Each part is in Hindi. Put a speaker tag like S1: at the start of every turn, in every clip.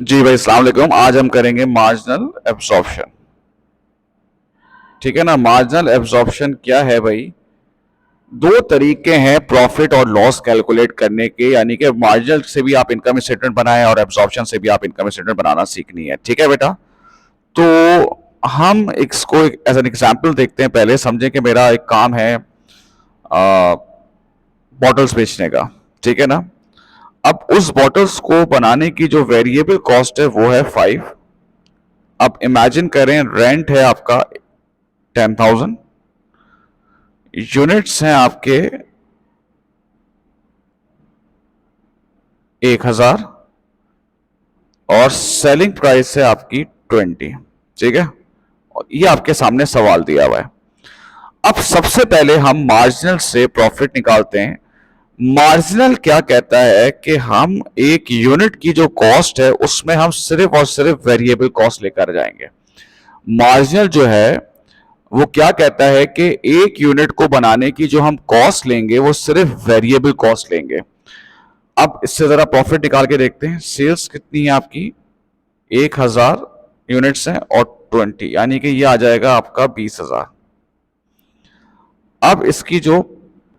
S1: जी भाई, अस्सलाम वालेकुम। आज हम करेंगे मार्जिनल एब्जॉर्प्शन। ठीक है ना। मार्जिनल एब्जॉर्प्शन क्या है भाई? दो तरीके हैं प्रॉफिट और लॉस कैलकुलेट करने के, यानी कि मार्जिनल से भी आप इनकम स्टेटमेंट बनाएं और एब्जॉर्प्शन से भी आप इनकम स्टेटमेंट बनाना सीखनी है। ठीक है बेटा। तो हम इसको एज एन एग्जाम्पल देखते हैं। पहले समझें कि मेरा एक काम है बॉटल्स बेचने का। ठीक है ना। अब उस बॉटल्स को बनाने की जो वेरिएबल कॉस्ट है वो है 5। अब इमेजिन करें रेंट है आपका 10,000, यूनिट्स हैं आपके 1,000 और सेलिंग प्राइस है आपकी 20। ठीक है। और ये आपके सामने सवाल दिया हुआ है। अब सबसे पहले हम मार्जिनल से प्रॉफिट निकालते हैं। मार्जिनल क्या कहता है कि हम एक यूनिट की जो कॉस्ट है उसमें हम सिर्फ और सिर्फ वेरिएबल कॉस्ट लेकर जाएंगे। मार्जिनल जो है वो क्या कहता है कि एक यूनिट को बनाने की जो हम कॉस्ट लेंगे वो सिर्फ वेरिएबल कॉस्ट लेंगे। अब इससे जरा प्रॉफिट निकाल के देखते हैं। सेल्स कितनी है आपकी? 1,000 यूनिट्स हैं और 20, यानी कि ये आ जाएगा आपका 20,000। अब इसकी जो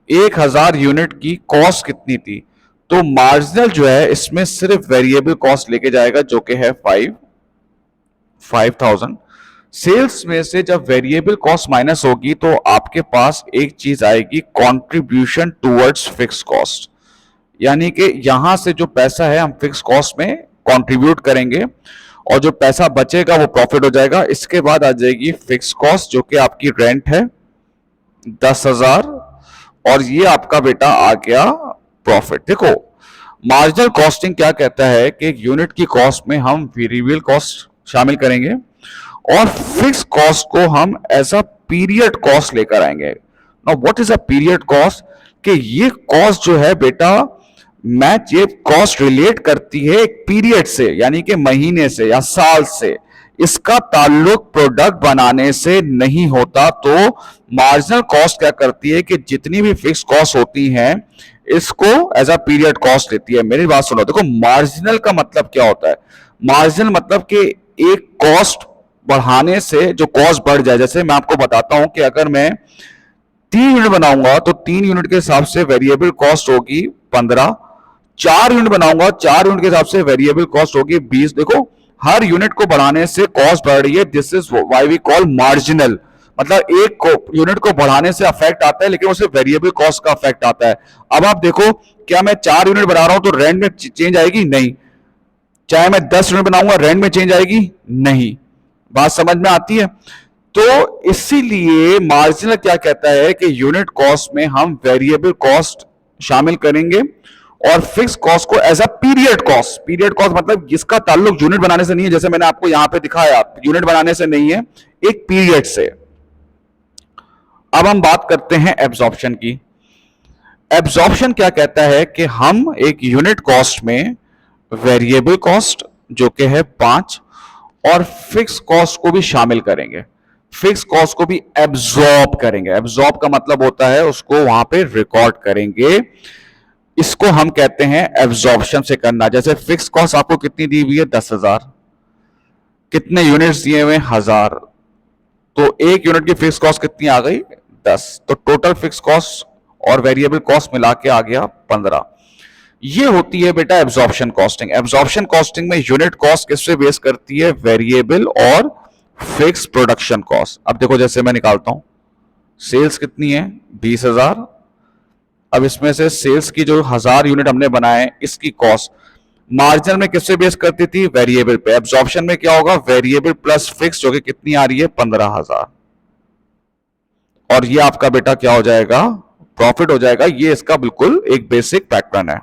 S1: 1,000 यूनिट की कॉस्ट कितनी थी, तो मार्जिनल जो है इसमें सिर्फ वेरिएबल कॉस्ट लेके जाएगा जो कि है 5,000। सेल्स में से जब वेरिएबल कॉस्ट माइनस होगी तो आपके पास एक चीज आएगी, कंट्रीब्यूशन टुवर्ड्स फिक्स कॉस्ट। यानी कि यहां से जो पैसा है हम फिक्स कॉस्ट में कंट्रीब्यूट करेंगे और जो पैसा बचेगा वो प्रॉफिट हो जाएगा। इसके बाद आ जाएगी फिक्स कॉस्ट जो कि आपकी रेंट है 10,000 और ये आपका बेटा आ गया प्रॉफिट। देखो, मार्जिनल कॉस्टिंग क्या कहता है कि एक यूनिट की कॉस्ट में हम वेरिएबल कॉस्ट शामिल करेंगे और फिक्स कॉस्ट को हम एज अ पीरियड कॉस्ट लेकर आएंगे। Now what is a period cost? कि ये कॉस्ट जो है बेटा, मैच ये कॉस्ट रिलेट करती है एक पीरियड से, यानी कि महीने से या साल से। इसका ताल्लुक प्रोडक्ट बनाने से नहीं होता। तो मार्जिनल कॉस्ट क्या करती है कि जितनी भी फिक्स कॉस्ट होती हैं इसको एज अ पीरियड कॉस्ट लेती है। मेरी बात सुनो। देखो, मार्जिनल का मतलब क्या होता है? मार्जिनल मतलब कि एक कॉस्ट बढ़ाने से जो कॉस्ट बढ़ जाए। जैसे मैं आपको बताता हूं कि अगर मैं 3 यूनिट बनाऊंगा तो 3 यूनिट के हिसाब से वेरिएबल कॉस्ट होगी 15। 4 यूनिट बनाऊंगा, 4 यूनिट के हिसाब से वेरिएबल कॉस्ट होगी 20। देखो, हर यूनिट को बढ़ाने से कॉस्ट बढ़ रही है। This is why we call marginal. मतलब एक यूनिट को बढ़ाने से अफेक्ट आता है लेकिन उसे वेरिएबल कॉस्ट का अफेक्ट आता है। अब आप देखो, क्या मैं 4 यूनिट बना रहा हूं तो रेंट में चेंज आएगी? नहीं। चाहे मैं 10 यूनिट बनाऊंगा रेंट में चेंज आएगी? नहीं। बात समझ में आती है? तो इसीलिए मार्जिनल क्या कहता है कि यूनिट कॉस्ट में हम वेरिएबल कॉस्ट शामिल करेंगे और फिक्स कॉस्ट को as a period cost. Period cost मतलब जिसका ताल्लुक यूनिट बनाने से नहीं है, जैसे मैंने आपको यहां पे दिखाया, यूनिट बनाने से नहीं है, एक पीरियड से। अब हम बात करते हैं एब्जॉर्प्शन की। एब्जॉर्प्शन क्या कहता है कि हम एक यूनिट कॉस्ट में वेरिएबल कॉस्ट जो कि है 5 और फिक्स कॉस्ट को भी शामिल करेंगे। फिक्स कॉस्ट को भी एब्जॉर्ब करेंगे। एब्जॉर्ब का मतलब होता है उसको वहां पे रिकॉर्ड करेंगे। इसको हम कहते हैं एब्जॉर्प्शन से करना। जैसे फिक्स कॉस्ट आपको कितनी दी हुई है? 10,000। कितने यूनिट्स दिए हुए? 1,000। तो एक यूनिट की फिक्स कॉस्ट कितनी आ गई? 10। तो टोटल फिक्स कॉस्ट और वेरिएबल कॉस्ट मिला के आ गया 15। ये होती है बेटा एब्जॉर्प्शन कॉस्टिंग। एब्जॉर्प्शन कॉस्टिंग में यूनिट कॉस्ट किससे बेस करती है? वेरिएबल और फिक्स प्रोडक्शन कॉस्ट। अब देखो, जैसे मैं निकालता हूं, सेल्स कितनी है? 20,000। अब इसमें से सेल्स की जो 1,000 यूनिट हमने बनाए इसकी कॉस्ट मार्जिनल में किससे बेस करती थी? वेरिएबल पे। एब्जॉर्प्शन में क्या होगा? वेरिएबल प्लस फिक्स जो कि कितनी आ रही है? 15,000। और ये आपका बेटा क्या हो जाएगा? प्रॉफिट हो जाएगा। ये इसका बिल्कुल एक बेसिक पैटर्न है।